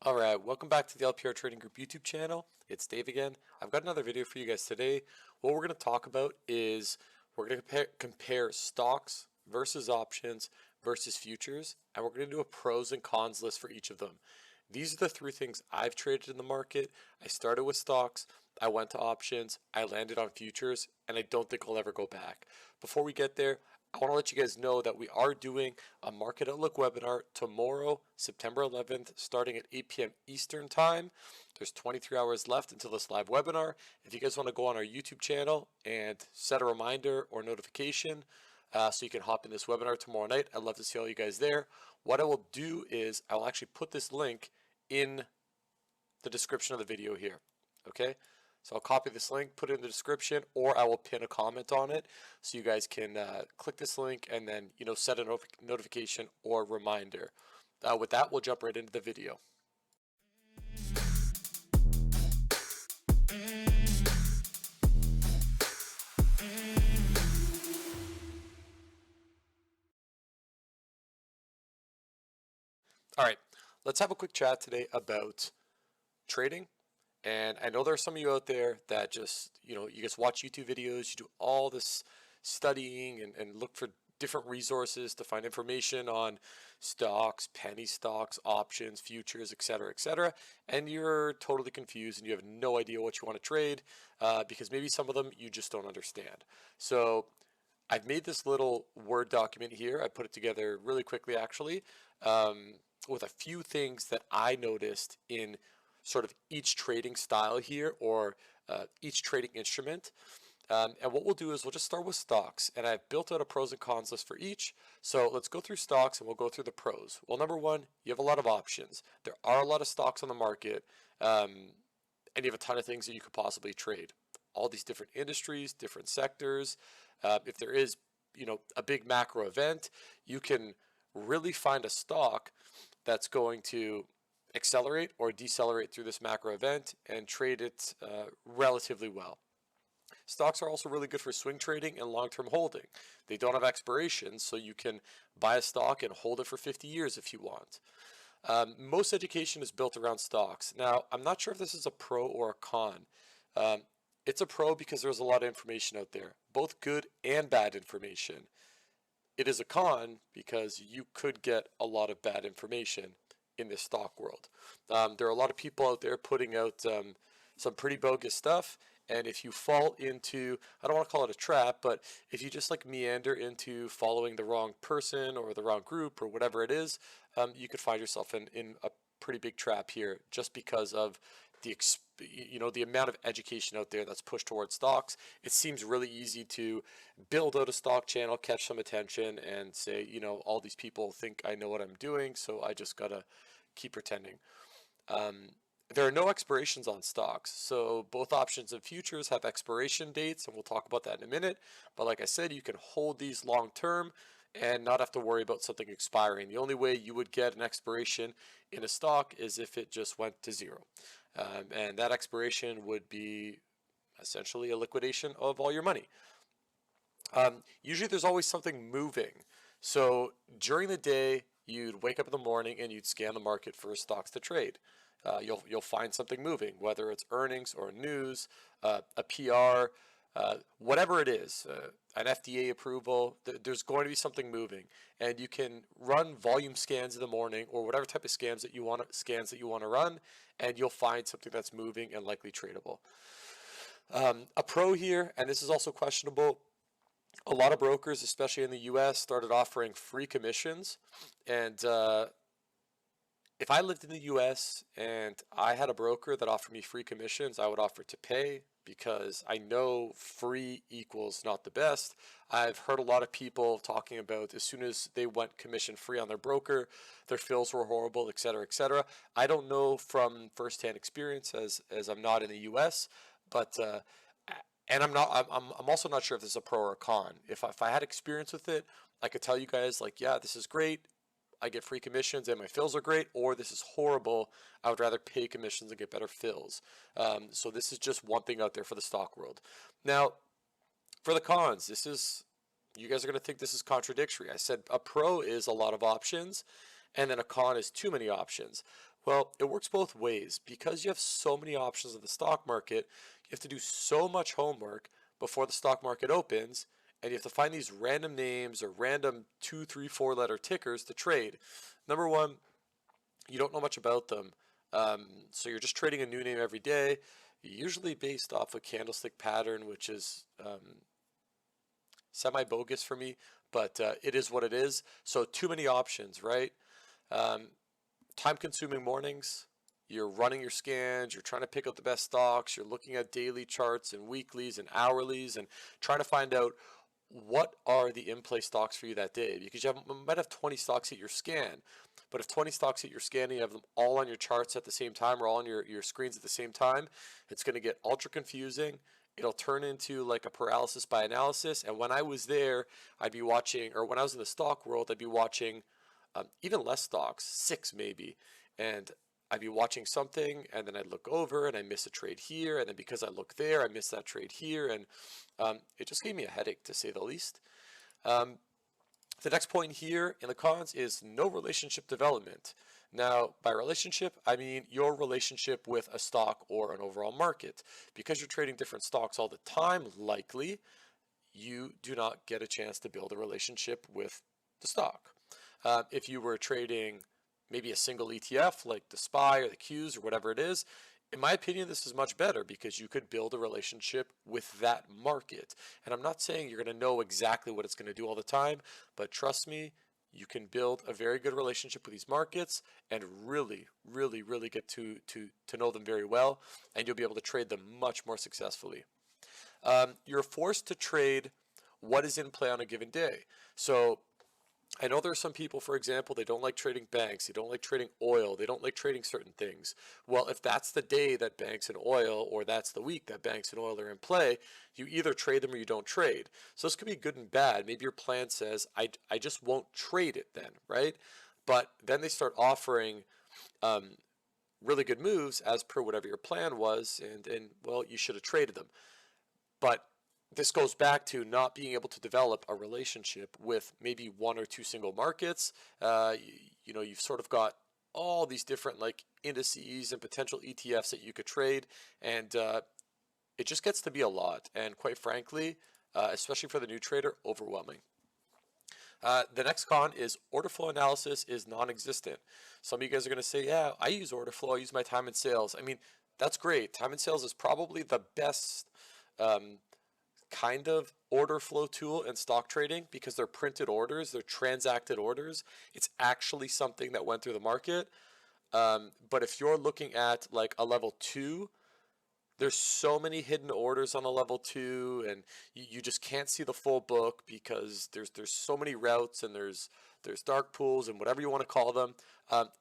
Alright, welcome back to the LPR Trading Group YouTube channel. It's Dave again. I've got another video for you guys today. What we're going to talk about is we're going to compare stocks versus options versus futures, and we're going to do a pros and cons list for each of them. These are the three things I've traded in the market. I started with stocks, I went to options, I landed on futures, and I don't think I'll ever go back. Before we get there, I want to let you guys know that we are doing a Market Outlook webinar tomorrow, September 11th, starting at 8 p.m. Eastern Time. There's 23 hours left until this live webinar. If you guys want to go on our YouTube channel and set a reminder or notification so you can hop in this webinar tomorrow night, I'd love to see all you guys there. What I will do is I will actually put this link in the description of the video here, okay? So I'll copy this link, put it in the description, or I will pin a comment on it so you guys can click this link and then, set a notification or reminder. With that, we'll jump right into the video. All right, let's have a quick chat today about trading. And I know there are some of you out there that just, you just watch YouTube videos, you do all this studying and look for different resources to find information on stocks, penny stocks, options, futures, etc., and you're totally confused and you have no idea what you want to trade because maybe some of them you just don't understand. So I've made this little Word document here. I put it together really quickly actually with a few things that I noticed in sort of each trading style here or each trading instrument. And what we'll do is we'll just start with stocks, and I've built out a pros and cons list for each. So let's go through stocks and we'll go through the pros. Well, number one, you have a lot of options. There are a lot of stocks on the market and you have a ton of things that you could possibly trade. All these different industries, different sectors. If there is, a big macro event, you can really find a stock that's going to accelerate or decelerate through this macro event and trade it relatively well. Stocks are also really good for swing trading and long-term holding. They don't have expirations, so you can buy a stock and hold it for 50 years if you want. Most education is built around stocks. Now, I'm not sure if this is a pro or a con. It's a pro because there's a lot of information out there, both good and bad information. It is a con because you could get a lot of bad information in this stock world. There are a lot of people out there putting out some pretty bogus stuff, and if you fall into, I don't want to call it a trap, but if you just meander into following the wrong person or the wrong group or whatever it is, you could find yourself in a pretty big trap here just because of the amount of education out there that's pushed towards stocks. It seems really easy to build out a stock channel, catch some attention, and say, all these people think I know what I'm doing, so I just gotta keep pretending. There are no expirations on stocks, so both options and futures have expiration dates, and we'll talk about that in a minute. But like I said, you can hold these long term and not have to worry about something expiring. The only way you would get an expiration in a stock is if it just went to zero. And that expiration would be essentially a liquidation of all your money. Usually there's always something moving. So during the day, you'd wake up in the morning and you'd scan the market for stocks to trade. You'll find something moving, whether it's earnings or news, a PR, whatever it is, an FDA approval. There's going to be something moving, and you can run volume scans in the morning or whatever type of scans that you want to run, and you'll find something that's moving and likely tradable. A pro here, and this is also questionable. A lot of brokers, especially in the US, started offering free commissions, and if I lived in the US and I had a broker that offered me free commissions, I would offer to pay because I know free equals not the best. I've heard a lot of people talking about as soon as they went commission free on their broker, their fills were horrible, etc. I don't know from firsthand experience as I'm not in the US, but and I'm also not sure if this is a pro or a con. If I had experience with it, I could tell you guys yeah, this is great. I get free commissions and my fills are great, or this is horrible. I would rather pay commissions and get better fills. So this is just one thing out there for the stock world. Now, for the cons, you guys are going to think this is contradictory. I said a pro is a lot of options, and then a con is too many options. Well, it works both ways. Because you have so many options in the stock market, you have to do so much homework before the stock market opens, and you have to find these random names or random 2, 3, 4 letter tickers to trade. Number one, you don't know much about them. So you're just trading a new name every day, usually based off a candlestick pattern, which is semi-bogus for me, but it is what it is. So too many options, right? Um, Time-consuming mornings. You're running your scans, you're trying to pick out the best stocks, you're looking at daily charts and weeklies and hourlies and trying to find out what are the in-play stocks for you that day, because might have 20 stocks at your scan, but if 20 stocks at your scan and you have them all on your charts at the same time or all on your screens at the same time, it's going to get ultra confusing. It'll turn into like a paralysis by analysis. And when I was there, I'd be watching, or when I was in the stock world, I'd be watching even less stocks, 6 maybe, and I'd be watching something and then I'd look over and I miss a trade here, and then because I look there, I miss that trade here, and it just gave me a headache, to say the least. The next point here in the cons is no relationship development. Now, by relationship, I mean your relationship with a stock or an overall market. Because you're trading different stocks all the time, likely, you do not get a chance to build a relationship with the stock. If you were trading maybe a single ETF like the SPY or the Qs or whatever it is, in my opinion, this is much better because you could build a relationship with that market. And I'm not saying you're going to know exactly what it's going to do all the time, but trust me, you can build a very good relationship with these markets and really, really, really get to know them very well, and you'll be able to trade them much more successfully. You're forced to trade what is in play on a given day. So I know there are some people, for example, they don't like trading banks, they don't like trading oil, they don't like trading certain things. Well, if that's the day that banks and oil, or that's the week that banks and oil are in play, you either trade them or you don't trade. So this could be good and bad. Maybe your plan says, I just won't trade it then, right? But then they start offering really good moves as per whatever your plan was, and well, you should have traded them. But this goes back to not being able to develop a relationship with maybe 1 or 2 single markets. You've sort of got all these different like indices and potential ETFs that you could trade, and it just gets to be a lot. And quite frankly, especially for the new trader, overwhelming. The next con is order flow analysis is non-existent. Some of you guys are going to say, yeah, I use order flow, I use my time and sales. I mean, that's great. Time and sales is probably the best kind of order flow tool in stock trading because they're printed orders, they're transacted orders. It's actually something that went through the market. But if you're looking at like a level 2, there's so many hidden orders on a level 2, and you just can't see the full book because there's so many routes, and there's dark pools and whatever you want to call them.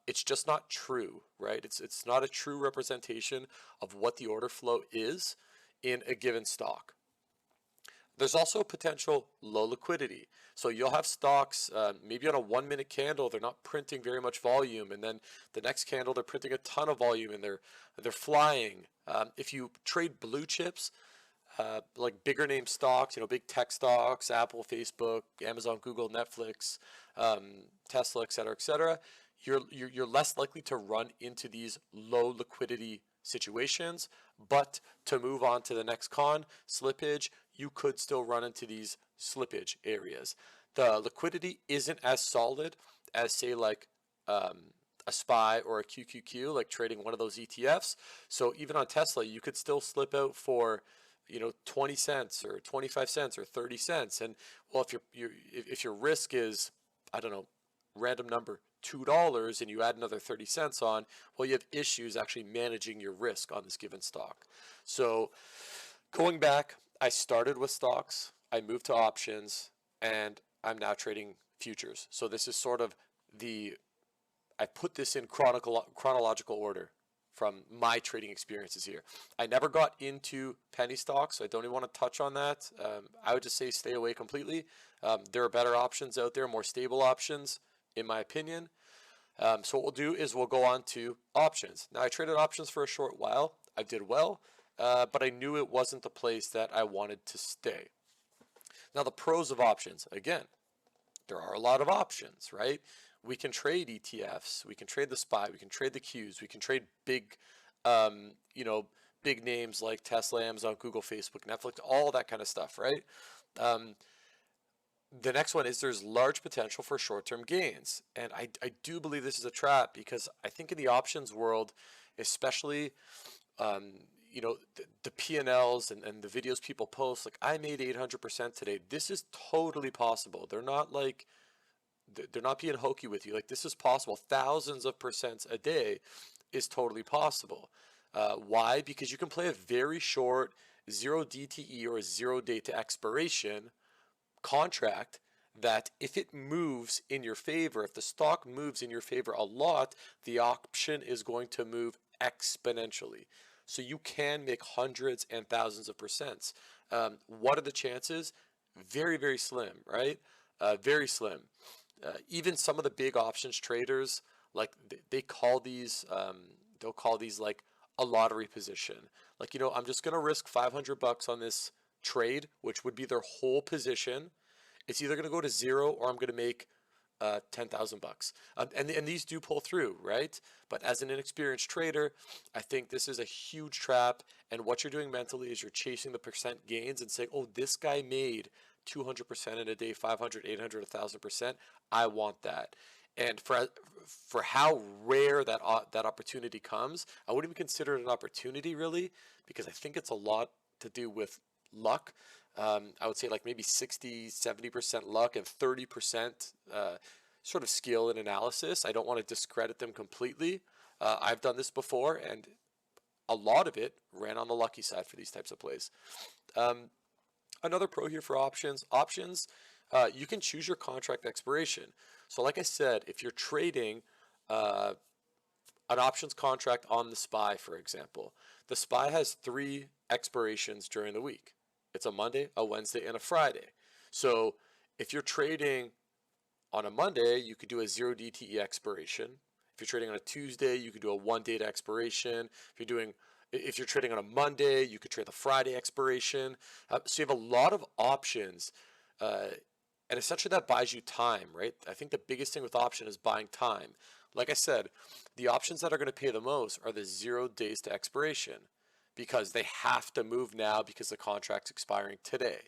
It's just not true, right? It's not a true representation of what the order flow is in a given stock. There's also potential low liquidity. So you'll have stocks, maybe on a 1-minute candle, they're not printing very much volume, and then the next candle, they're printing a ton of volume, and they're flying. If you trade blue chips, like bigger name stocks, big tech stocks, Apple, Facebook, Amazon, Google, Netflix, Tesla, et cetera, you're less likely to run into these low liquidity situations. But to move on to the next con, slippage, you could still run into these slippage areas. The liquidity isn't as solid as, say, like a SPY or a QQQ, like trading one of those ETFs. So even on Tesla, you could still slip out for 20 cents or 25 cents or 30 cents. And well, if your risk is, I don't know, random number, $2, and you add another 30 cents on, well, you have issues actually managing your risk on this given stock. So going back, I started with stocks, I moved to options, and I'm now trading futures. So this is sort of I put this in chronological order from my trading experiences here. I never got into penny stocks, so I don't even want to touch on that. I would just say stay away completely. There are better options out there, more stable options, in my opinion. So what we'll do is we'll go on to options. Now, I traded options for a short while. I did well, but I knew it wasn't the place that I wanted to stay. Now, the pros of options. Again, there are a lot of options, right? we can trade ETFs, we can trade the SPY, we can trade the Qs, we can trade big, you know, big names like Tesla, Amazon, Google, Facebook, Netflix, all that kind of stuff, right? The next one is there's large potential for short-term gains. And I do believe this is a trap because I think in the options world, especially, you know, the P&Ls and the videos people post, like I made 800% today. This is totally possible. They're not like, they're not being hokey with you. Like this is possible. Thousands of percents a day is totally possible. Why? Because you can play a very short 0 DTE or 0 day to expiration contract that if it moves in your favor, if the stock moves in your favor a lot, the option is going to move exponentially. So you can make hundreds and thousands of percents. What are the chances? Very, very slim, right? Very slim. Even some of the big options traders, like they call these, they'll call these like a lottery position. Like, you know, I'm just going to risk 500 bucks on this trade, which would be their whole position. It's either going to go to zero or I'm going to make 10,000 bucks. And these do pull through, right? But as an inexperienced trader, I think this is a huge trap. And what you're doing mentally is you're chasing the percent gains and saying, oh, this guy made 200% in a day, 500, 800, 1,000%. I want that. And for how rare that opportunity comes, I wouldn't even consider it an opportunity really, because I think it's a lot to do with luck. I would say like maybe 60, 70% luck and 30% sort of skill and analysis. I don't want to discredit them completely. I've done this before, and a lot of it ran on the lucky side for these types of plays. Another pro here for options. Options, you can choose your contract expiration. So like I said, if you're trading an options contract on the SPY, for example, the SPY has 3 expirations during the week. It's a Monday, a Wednesday, and a Friday. So if you're trading on a Monday, you could do a 0 DTE expiration. If you're trading on a Tuesday, you could do a 1 date expiration. If you're trading on a Monday, you could trade the Friday expiration. So you have a lot of options, and essentially that buys you time, right? I think the biggest thing with option is buying time. Like I said, the options that are going to pay the most are the 0 days to expiration, because they have to move now because the contract's expiring today.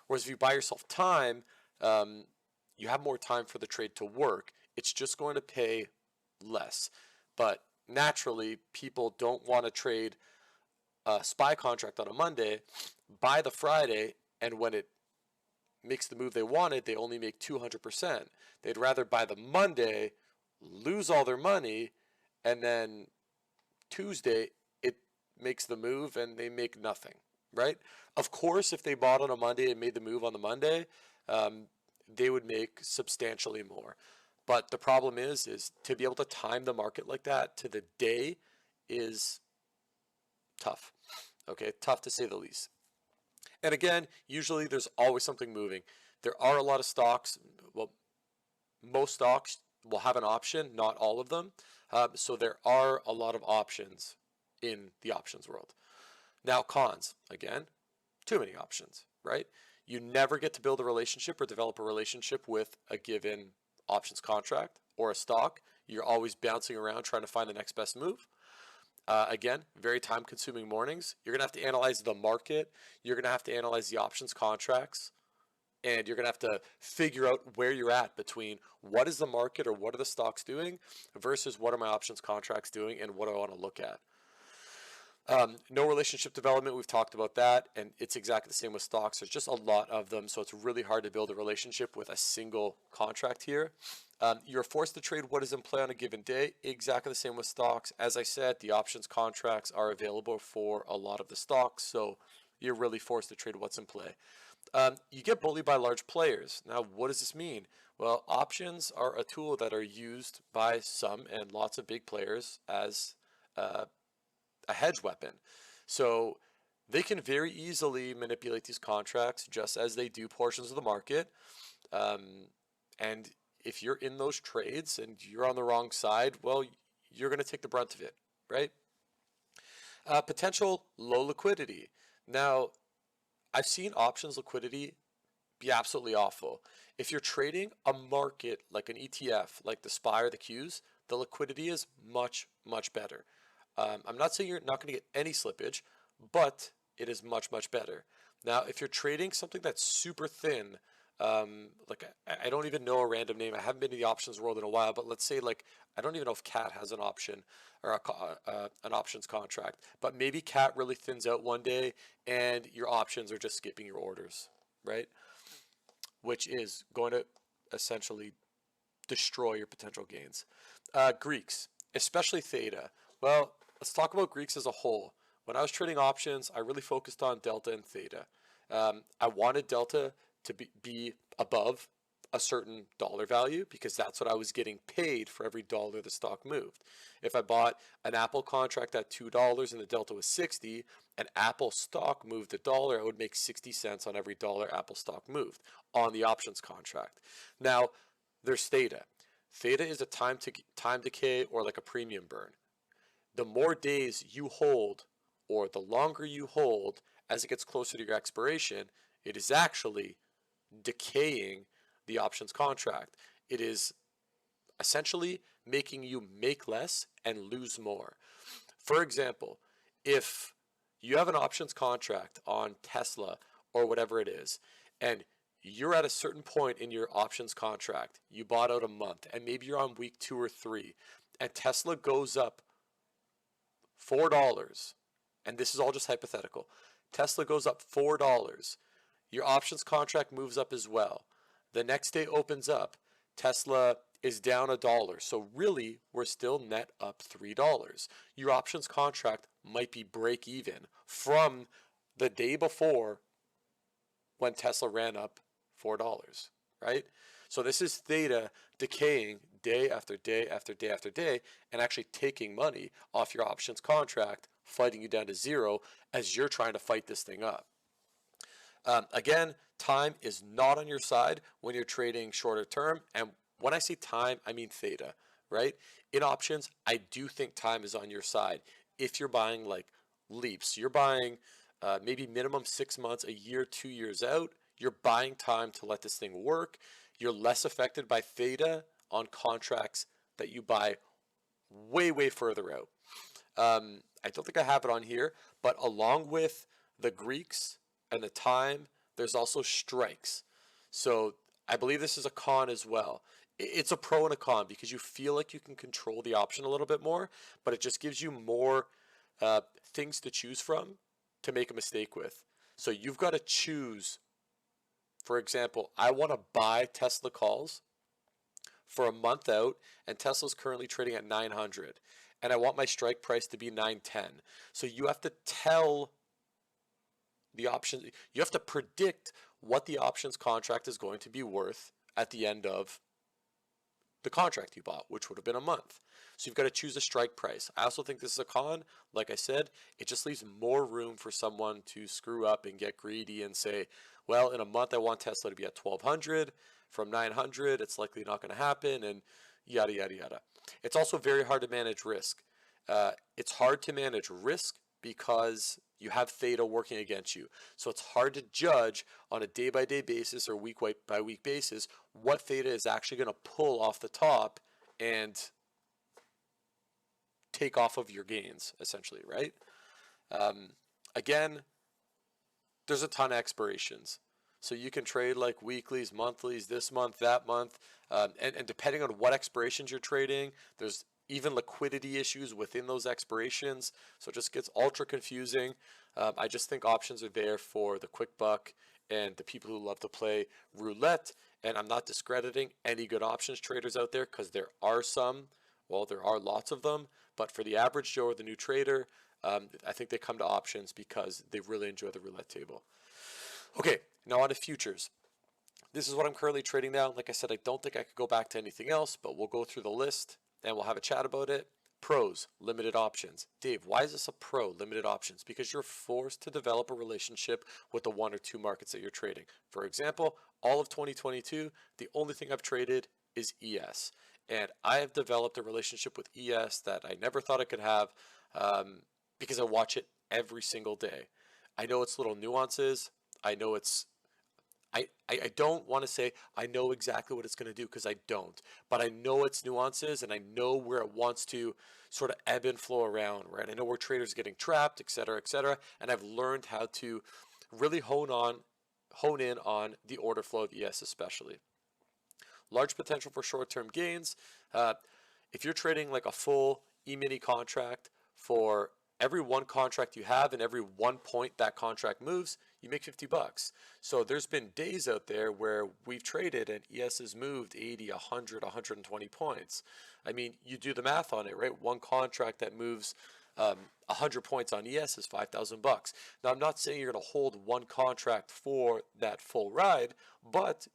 Whereas if you buy yourself time, you have more time for the trade to work. It's just going to pay less. But naturally, people don't want to trade a SPY contract on a Monday, buy the Friday, and when it makes the move they wanted, they only make 200%. They'd rather buy the Monday, lose all their money, and then Tuesday, makes the move and they make nothing, right? Of course, if they bought on a Monday and made the move on the Monday, they would make substantially more. But the problem is to be able to time the market like that to the day is tough. Okay, tough to say the least. And again, usually there's always something moving. There are a lot of stocks. Well, most stocks will have an option, not all of them. So there are a lot of options in the options world. Now, cons, again, too many options, right? You never get to build a relationship or develop a relationship with a given options contract or a stock. You're always bouncing around trying to find the next best move. Again, very time consuming mornings. You're going to have to analyze the market. You're going to have to analyze the options contracts. And you're going to have to figure out where you're at between what is the market or what are the stocks doing versus what are my options contracts doing and what do I want to look at. No relationship development, we've talked about that, and it's exactly the same with stocks. There's just a lot of them, so it's really hard to build a relationship with a single contract here. You're forced to trade what is in play on a given day, exactly the same with stocks. As I said, the options contracts are available for a lot of the stocks, so you're really forced to trade what's in play. You get bullied by large players. Now, what does this mean? Well, options are a tool that are used by some and lots of big players as a hedge weapon. So they can very easily manipulate these contracts just as they do portions of the market. And if you're in those trades and you're on the wrong side, well, you're going to take the brunt of it, right? Potential low liquidity. Now, I've seen options liquidity be absolutely awful. If you're trading a market like an ETF, like the SPY or the Qs, the liquidity is much, much better. I'm not saying you're not going to get any slippage, but it is much, much better. Now, if you're trading something that's super thin, like I don't even know a random name. I haven't been to the options world in a while, but let's say like I don't even know if CAT has an option or an options contract, but maybe CAT really thins out one day and your options are just skipping your orders, right? Which is going to essentially destroy your potential gains. Greeks, especially theta. Well, let's talk about Greeks as a whole. When I was trading options, I really focused on delta and theta. I wanted delta to be above a certain dollar value because that's what I was getting paid for every dollar the stock moved. If I bought an Apple contract at $2 and the delta was 60, and Apple stock moved a dollar, I would make 60 cents on every dollar Apple stock moved on the options contract. Now, there's theta. Theta is a time decay or like a premium burn. The more days you hold or the longer you hold as it gets closer to your expiration, it is actually decaying the options contract. It is essentially making you make less and lose more. For example, if you have an options contract on Tesla or whatever it is, and you're at a certain point in your options contract, you bought out a month, and maybe you're on week 2 or 3, and Tesla goes up $4, and this is all just hypothetical. Tesla goes up $4. Your options contract moves up as well. The next day opens up. Tesla is down $1. So really, we're still net up $3. Your options contract might be break even from the day before when Tesla ran up $4, right? So this is theta decaying day after day after day after day and actually taking money off your options contract, fighting you down to zero as you're trying to fight this thing up. Again, time is not on your side when you're trading shorter term. And when I say time, I mean theta, right? In options, I do think time is on your side. If you're buying like leaps, you're buying maybe minimum 6 months, a year, 2 years out, you're buying time to let this thing work. You're less affected by theta on contracts that you buy way, way further out. I don't think I have it on here, but along with the Greeks and the time, there's also strikes. So I believe this is a con as well. It's a pro and a con because you feel like you can control the option a little bit more, but it just gives you more things to choose from to make a mistake with. So you've got to choose. For example, I want to buy Tesla calls for a month out, and Tesla's currently trading at 900, and I want my strike price to be 910. So you have to tell the options, you have to predict what the options contract is going to be worth at the end of the contract you bought, which would have been a month. So you've got to choose a strike price. I also think this is a con. Like I said, it just leaves more room for someone to screw up and get greedy and say, well, in a month I want Tesla to be at 1200. From 900, it's likely not going to happen, and yada, yada, yada. It's also very hard to manage risk. It's hard to manage risk because you have theta working against you. So it's hard to judge on a day-by-day basis or week-by-week basis what theta is actually going to pull off the top and take off of your gains, essentially, right? Again, there's a ton of expirations. So you can trade like weeklies, monthlies, this month, that month, and depending on what expirations you're trading, there's even liquidity issues within those expirations. So it just gets ultra confusing. I just think options are there for the quick buck and the people who love to play roulette. And I'm not discrediting any good options traders out there because there are some. Well, there are lots of them. But for the average Joe or the new trader, I think they come to options because they really enjoy the roulette table. Okay, now on to futures. This is what I'm currently trading now. Like I said, I don't think I could go back to anything else, but we'll go through the list and we'll have a chat about it. Pros, limited options. Dave, why is this a pro, limited options? Because you're forced to develop a relationship with the 1 or 2 markets that you're trading. For example, all of 2022, the only thing I've traded is ES. And I have developed a relationship with ES that I never thought I could have because I watch it every single day. I know its little nuances. I know its I don't want to say I know exactly what it's going to do because I don't, but I know its nuances and I know where it wants to sort of ebb and flow around, right? I know where traders are getting trapped, et cetera, and I've learned how to really hone in on the order flow of ES especially. Large potential for short-term gains. Uh, if you're trading like a full E-mini contract, for every one contract you have and every 1 point that contract moves, you make 50 bucks. So there's been days out there where we've traded and ES has moved 80, 100, 120 points. I mean, you do the math on it, right? One contract that moves 100 points on ES is 5,000 bucks. Now, I'm not saying you're going to hold one contract for that full ride, but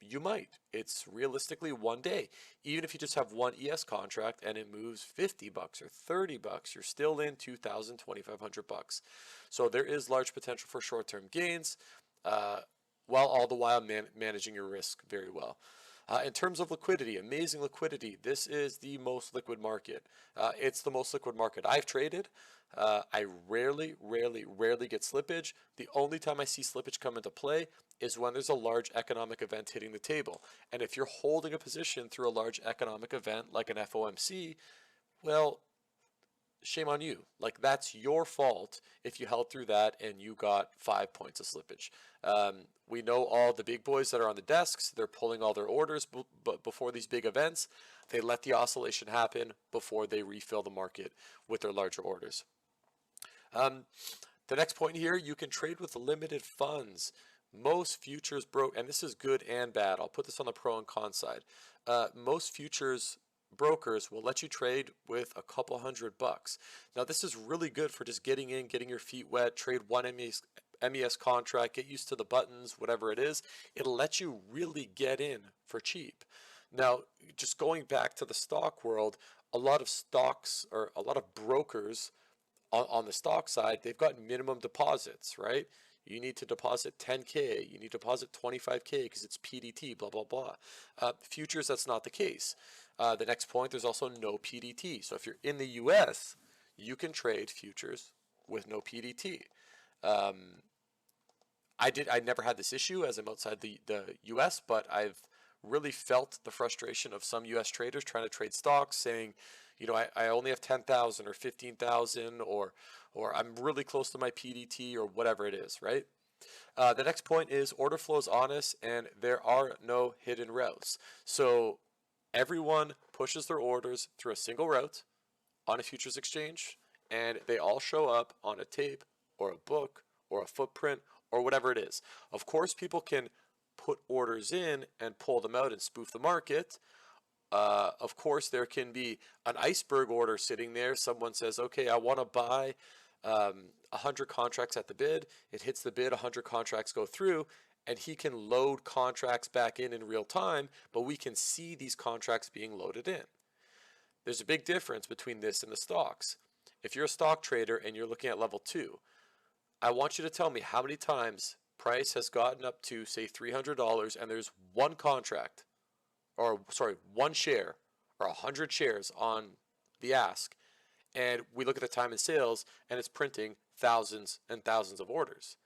you might. It's realistically one day. Even if you just have one ES contract and it moves 50 bucks or 30 bucks, you're still in 2,000, 2,500 bucks. So there is large potential for short-term gains, while all the while managing your risk very well. In terms of liquidity, amazing liquidity. This is the most liquid market. It's the most liquid market I've traded. I rarely get slippage. The only time I see slippage come into play is when there's a large economic event hitting the table. And if you're holding a position through a large economic event like an FOMC, well, shame on you. Like, that's your fault if you held through that and you got 5 points of slippage. We know all the big boys that are on the desks, they're pulling all their orders before these big events. They let the oscillation happen before they refill the market with their larger orders. The next point here, you can trade with limited funds. Most futures broke, and this is good and bad. I'll put this on the pro and con side. Most futures brokers will let you trade with a couple $100. Now, this is really good for just getting in, getting your feet wet, trade one MES contract, get used to the buttons, whatever it is. It'll let you really get in for cheap. Now, just going back to the stock world, a lot of stocks or a lot of brokers on the stock side, they've got minimum deposits, right? You need to deposit 10K, you need to deposit 25K because it's PDT, blah, blah, blah. Futures, that's not the case. The next point, there's also no PDT. So if you're in the US, you can trade futures with no PDT. I never had this issue as I'm outside the US, but I've really felt the frustration of some US traders trying to trade stocks saying, you know, I only have 10,000 or 15,000 or I'm really close to my PDT or whatever it is, right? The next point is order flow is honest and there are no hidden routes. So everyone pushes their orders through a single route on a futures exchange and they all show up on a tape or a book or a footprint or whatever it is. Of course, people can put orders in and pull them out and spoof the market. Of course, there can be an iceberg order sitting there. Someone says, okay, I want to buy 100 contracts at the bid. It hits the bid, 100 contracts go through, and he can load contracts back in real time, but we can see these contracts being loaded in. There's a big difference between this and the stocks. If you're a stock trader and you're looking at level 2, I want you to tell me how many times price has gotten up to, say, $300 and there's one contract, or sorry, one share or 100 shares on the ask, and we look at the time in sales and it's printing thousands and thousands of orders.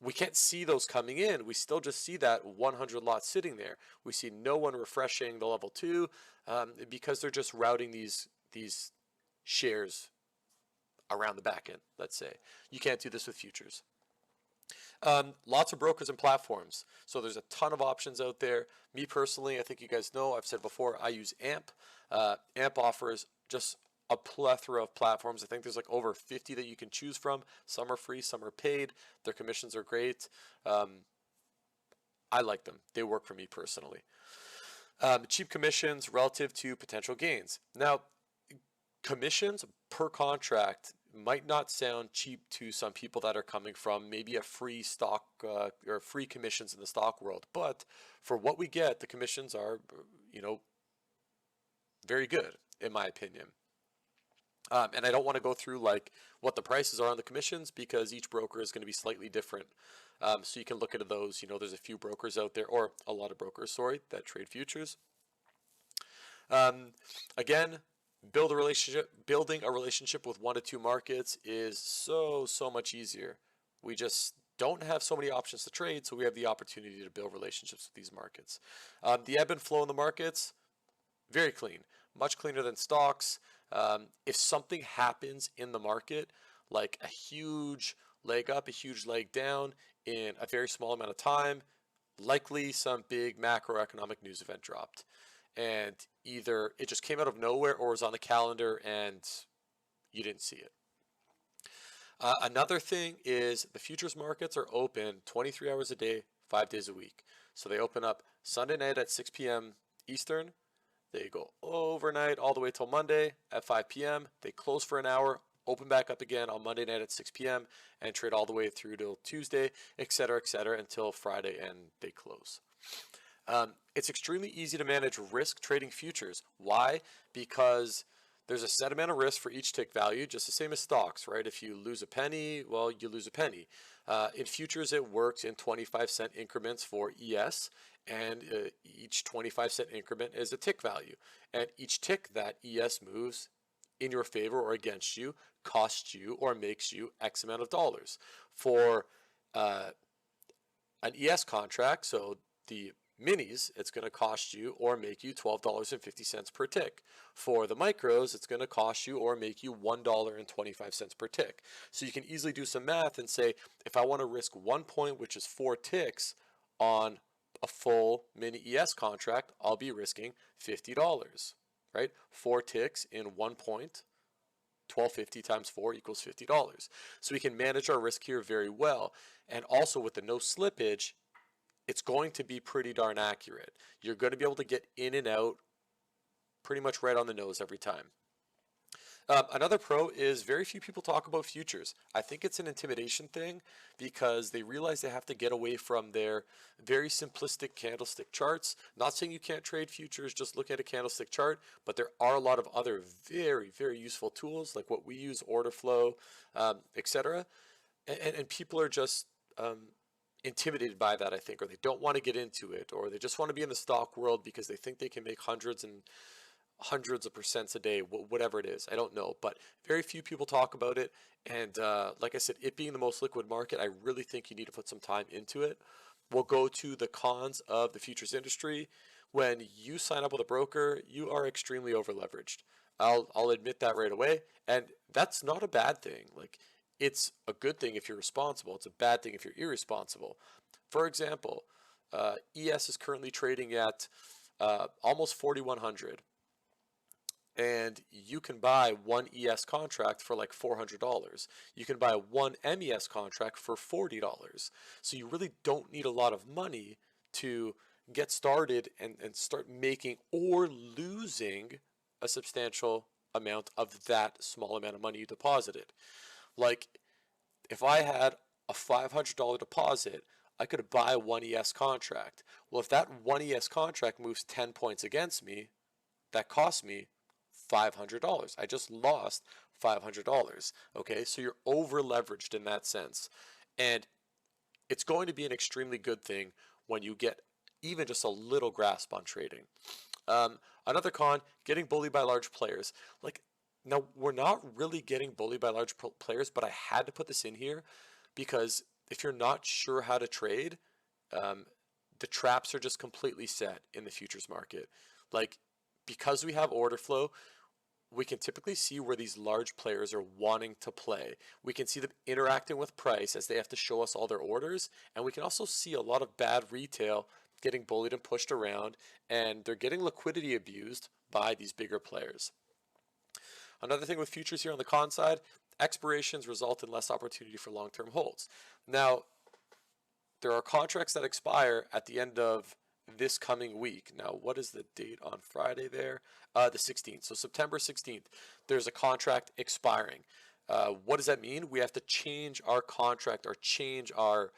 We can't see those coming in. We still just see that 100 lots sitting there. We see no one refreshing the level 2 because they're just routing these shares around the back end, let's say. You can't do this with futures. Lots of brokers and platforms. So there's a ton of options out there. Me personally, I think you guys know, I've said before, I use AMP. AMP offers just a plethora of platforms. I think there's like over 50 that you can choose from. Some are free, some are paid. Their commissions are great. I like them. They work for me personally. Cheap commissions relative to potential gains. Now, commissions per contract might not sound cheap to some people that are coming from maybe a free stock or free commissions in the stock world, but for what we get, the commissions are, you know, very good in my opinion. And I don't want to go through like what the prices are on the commissions because each broker is going to be slightly different. So you can look at those. You know, there's a few brokers out there, or a lot of brokers, sorry, that trade futures. Again, building a relationship with 1 to 2 markets is so much easier. We just don't have so many options to trade, so we have the opportunity to build relationships with these markets. The ebb and flow in the markets, very clean, much cleaner than stocks. If something happens in the market, like a huge leg up, a huge leg down in a very small amount of time, likely some big macroeconomic news event dropped. And either it just came out of nowhere or was on the calendar and you didn't see it. Another thing is the futures markets are open 23 hours a day, 5 days a week. So they open up Sunday night at 6 p.m. Eastern. They go overnight all the way till Monday at 5 p.m. They close for an hour, open back up again on Monday night at 6 p.m. and trade all the way through till Tuesday, et cetera, until Friday and they close. It's extremely easy to manage risk trading futures. Why? Because there's a set amount of risk for each tick value, just the same as stocks, right? If you lose a penny, well, you lose a penny. In futures, it works in 25-cent increments for ES, and each 25-cent increment is a tick value. And each tick that ES moves in your favor or against you costs you or makes you X amount of dollars. For an ES contract, so the minis, it's going to cost you or make you $12.50 per tick. For the micros, it's going to cost you or make you $1.25 per tick. So you can easily do some math and say, if I want to risk 1 point, which is 4 ticks on a full mini ES contract, I'll be risking $50, right? 4 ticks in 1 point, 1250 times 4 equals $50. So we can manage our risk here very well. And also with the no slippage, it's going to be pretty darn accurate. You're going to be able to get in and out pretty much right on the nose every time. Another pro is very few people talk about futures. I think it's an intimidation thing because they realize they have to get away from their very simplistic candlestick charts. Not saying you can't trade futures, just look at a candlestick chart, but there are a lot of other very, very useful tools like what we use, order flow, etc. And people are just intimidated by that, I think, or they don't want to get into it, or they just want to be in the stock world because they think they can make hundreds of percents a day, whatever it is. I don't know, but very few people talk about it. And like I said, it being the most liquid market, I really think you need to put some time into it. We'll go to the cons of the futures industry. When you sign up with a broker, you are extremely over leveraged. I'll admit that right away. And that's not a bad thing. Like, it's a good thing if you're responsible. It's a bad thing if you're irresponsible. For example, ES is currently trading at almost 4,100. And you can buy one ES contract for like $400. You can buy one MES contract for $40. So you really don't need a lot of money to get started and start making or losing a substantial amount of that small amount of money you deposited. Like if I had a $500 deposit, I could buy one ES contract. Well, if that one ES contract moves 10 points against me, that cost me $500. I just lost $500. Okay, so you're over leveraged in that sense. And it's going to be an extremely good thing when you get even just a little grasp on trading. Another con, getting bullied by large players. Like, now, we're not really getting bullied by large players, but I had to put this in here because if you're not sure how to trade, the traps are just completely set in the futures market. Like, because we have order flow, we can typically see where these large players are wanting to play. We can see them interacting with price as they have to show us all their orders, and we can also see a lot of bad retail getting bullied and pushed around, and they're getting liquidity abused by these bigger players. Another thing with futures here on the con side, expirations result in less opportunity for long-term holds. Now, there are contracts that expire at the end of this coming week. Now, what is the date on Friday there? The 16th. So September 16th, there's a contract expiring. What does that mean? We have to change our contract or change our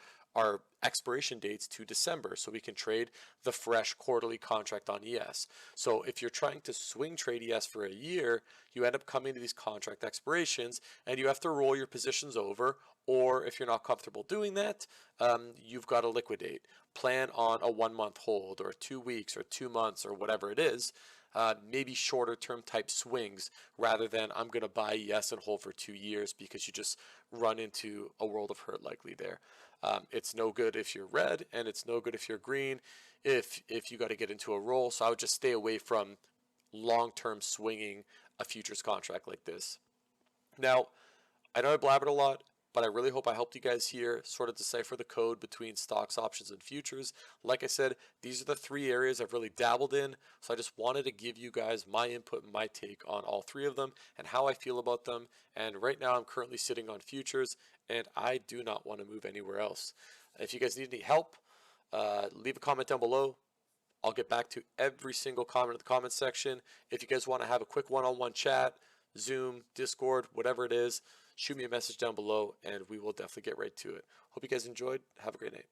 expiration dates to December so we can trade the fresh quarterly contract on ES. So if you're trying to swing trade ES for a year, you end up coming to these contract expirations and you have to roll your positions over, or if you're not comfortable doing that, you've got to liquidate. Plan on a 1 month hold or 2 weeks or 2 months or whatever it is. maybe shorter term type swings rather than I'm going to buy yes and hold for 2 years, because you just run into a world of hurt likely there. It's no good if you're red, and it's no good if you're green if you got to get into a roll. So I would just stay away from long-term swinging a futures contract like this. Now, I know I blabbered a lot, but I really hope I helped you guys here sort of decipher the code between stocks, options, and futures. Like I said, these are the 3 areas I've really dabbled in, so I just wanted to give you guys my input and my take on all 3 of them and how I feel about them. And right now I'm currently sitting on futures, and I do not want to move anywhere else. If you guys need any help, leave a comment down below. I'll get back to every single comment in the comment section. If you guys want to have a quick one-on-one chat, Zoom, Discord, whatever it is, shoot me a message down below and we will definitely get right to it. Hope you guys enjoyed. Have a great night.